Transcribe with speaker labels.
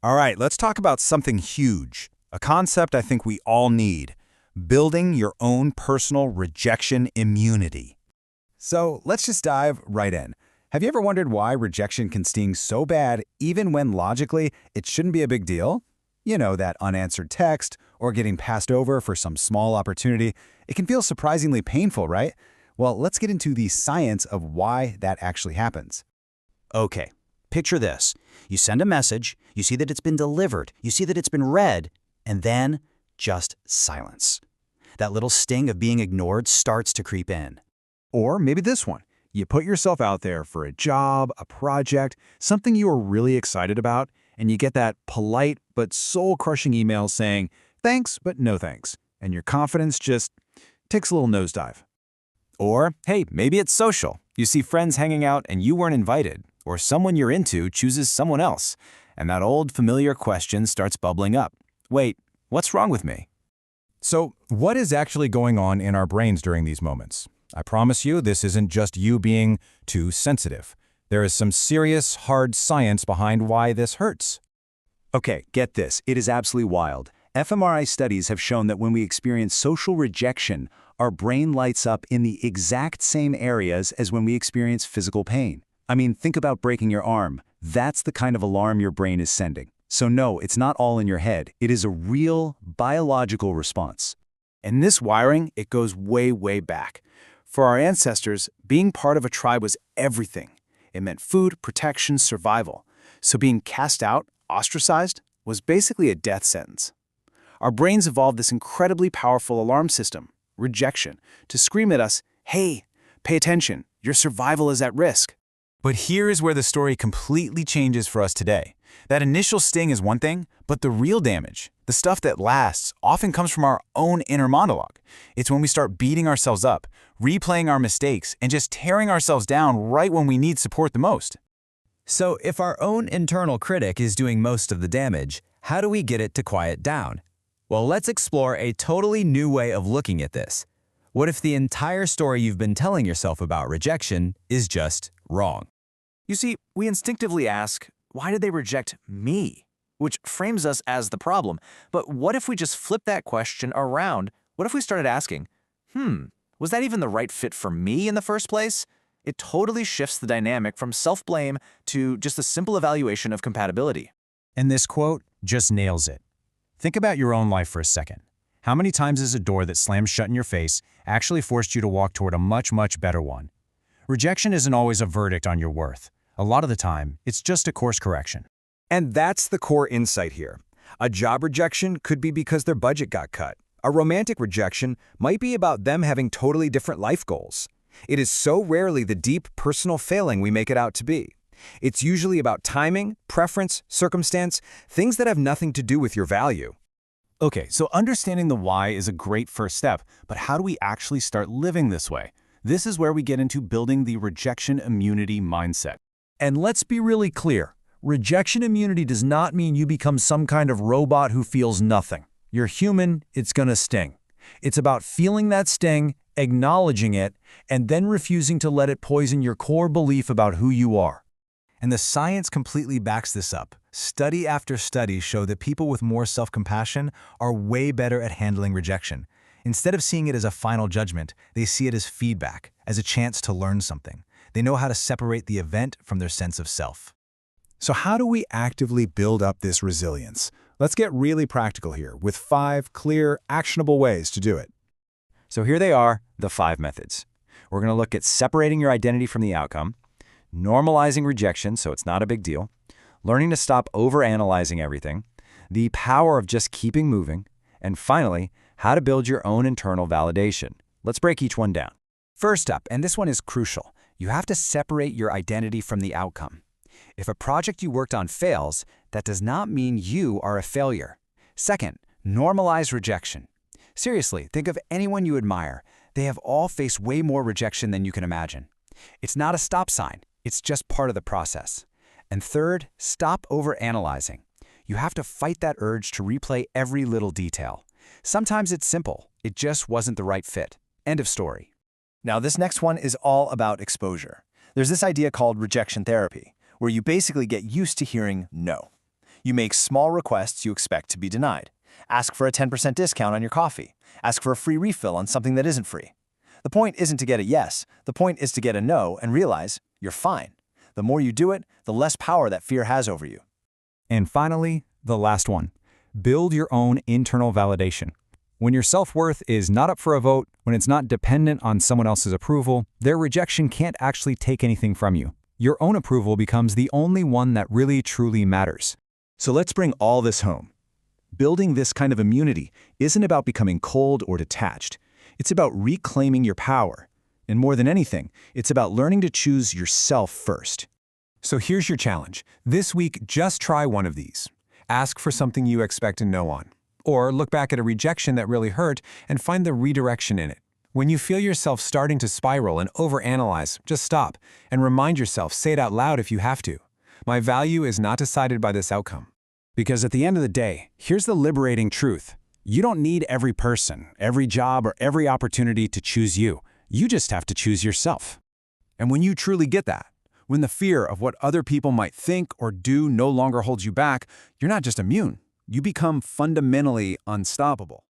Speaker 1: All right, let's talk about something huge, a concept I think we all need, building your own personal rejection immunity. So let's just dive right in. Have you ever wondered why rejection can sting so bad even when logically it shouldn't be a big deal? You know, that unanswered text or getting passed over for some small opportunity. It can feel surprisingly painful, right? Well, let's get into the science of why that actually happens.
Speaker 2: Okay, picture this. You send a message, you see that it's been delivered, you see that it's been read, and then just silence. That little sting of being ignored starts to creep in.
Speaker 1: Or maybe this one. You put yourself out there for a job, a project, something you are really excited about, and you get that polite but soul-crushing email saying, "Thanks, but no thanks," and your confidence just takes a little nosedive.
Speaker 3: Or, hey, maybe it's social. You see friends hanging out and you weren't invited, or someone you're into chooses someone else, and that old familiar question starts bubbling up. Wait, what's wrong with me?
Speaker 1: So, what is actually going on in our brains during these moments? I promise you, this isn't just you being too sensitive. There is some serious, hard science behind why this hurts.
Speaker 4: Okay, get this. It is absolutely wild. fMRI studies have shown that when we experience social rejection, our brain lights up in the exact same areas as when we experience physical pain. I mean, think about breaking your arm. That's the kind of alarm your brain is sending. So no, it's not all in your head. It is a real biological response.
Speaker 3: And this wiring, it goes way, way back. For our ancestors, being part of a tribe was everything. It meant food, protection, survival. So being cast out, ostracized, was basically a death sentence. Our brains evolved this incredibly powerful alarm system, rejection, to scream at us, "Hey, pay attention, your survival is at risk."
Speaker 1: But here is where the story completely changes for us today. That initial sting is one thing, but the real damage, the stuff that lasts, often comes from our own inner monologue. It's when we start beating ourselves up, replaying our mistakes, and just tearing ourselves down right when we need support the most.
Speaker 5: So if our own internal critic is doing most of the damage, how do we get it to quiet down? Well, let's explore a totally new way of looking at this. What if the entire story you've been telling yourself about rejection is just wrong?
Speaker 6: You see, we instinctively ask, why did they reject me? Which frames us as the problem. But what if we just flip that question around? What if we started asking, was that even the right fit for me in the first place? It totally shifts the dynamic from self-blame to just a simple evaluation of compatibility.
Speaker 1: And this quote just nails it. Think about your own life for a second. How many times has a door that slams shut in your face actually forced you to walk toward a much, much better one? Rejection isn't always a verdict on your worth. A lot of the time, it's just a course correction.
Speaker 7: And that's the core insight here. A job rejection could be because their budget got cut. A romantic rejection might be about them having totally different life goals. It is so rarely the deep personal failing we make it out to be. It's usually about timing, preference, circumstance, things that have nothing to do with your value.
Speaker 3: Okay, so understanding the why is a great first step, but how do we actually start living this way? This is where we get into building the rejection immunity mindset.
Speaker 8: And let's be really clear. Rejection immunity does not mean you become some kind of robot who feels nothing. You're human, it's gonna sting. It's about feeling that sting, acknowledging it, and then refusing to let it poison your core belief about who you are.
Speaker 1: And the science completely backs this up. Study after study show that people with more self-compassion are way better at handling rejection. Instead of seeing it as a final judgment, they see it as feedback, as a chance to learn something. They know how to separate the event from their sense of self. So how do we actively build up this resilience? Let's get really practical here with 5 clear, actionable ways to do it.
Speaker 4: So here they are, the 5 methods. We're going to look at separating your identity from the outcome, normalizing rejection so it's not a big deal, learning to stop overanalyzing everything, the power of just keeping moving, and finally, how to build your own internal validation. Let's break each one down. First up, and this one is crucial, you have to separate your identity from the outcome. If a project you worked on fails, that does not mean you are a failure. Second, normalize rejection. Seriously, think of anyone you admire. They have all faced way more rejection than you can imagine. It's not a stop sign. It's just part of the process. And third, stop overanalyzing. You have to fight that urge to replay every little detail. Sometimes it's simple. It just wasn't the right fit. End of story.
Speaker 6: Now, this next one is all about exposure. There's this idea called rejection therapy, where you basically get used to hearing no.
Speaker 3: You make small requests you expect to be denied. Ask for a 10% discount on your coffee. Ask for a free refill on something that isn't free. The point isn't to get a yes. The point is to get a no and realize you're fine. The more you do it, the less power that fear has over you.
Speaker 4: And finally, the last one. Build your own internal validation. When your self-worth is not up for a vote, when it's not dependent on someone else's approval, their rejection can't actually take anything from you. Your own approval becomes the only one that really truly matters.
Speaker 3: So let's bring all this home. Building this kind of immunity isn't about becoming cold or detached. It's about reclaiming your power. And more than anything, it's about learning to choose yourself first.
Speaker 1: So here's your challenge. This week, just try one of these. Ask for something you expect a no on. Or look back at a rejection that really hurt and find the redirection in it. When you feel yourself starting to spiral and overanalyze, just stop and remind yourself, say it out loud if you have to. My value is not decided by this outcome. Because at the end of the day, here's the liberating truth. You don't need every person, every job, or every opportunity to choose you. You just have to choose yourself. And when you truly get that, when the fear of what other people might think or do no longer holds you back, you're not just immune. You become fundamentally unstoppable.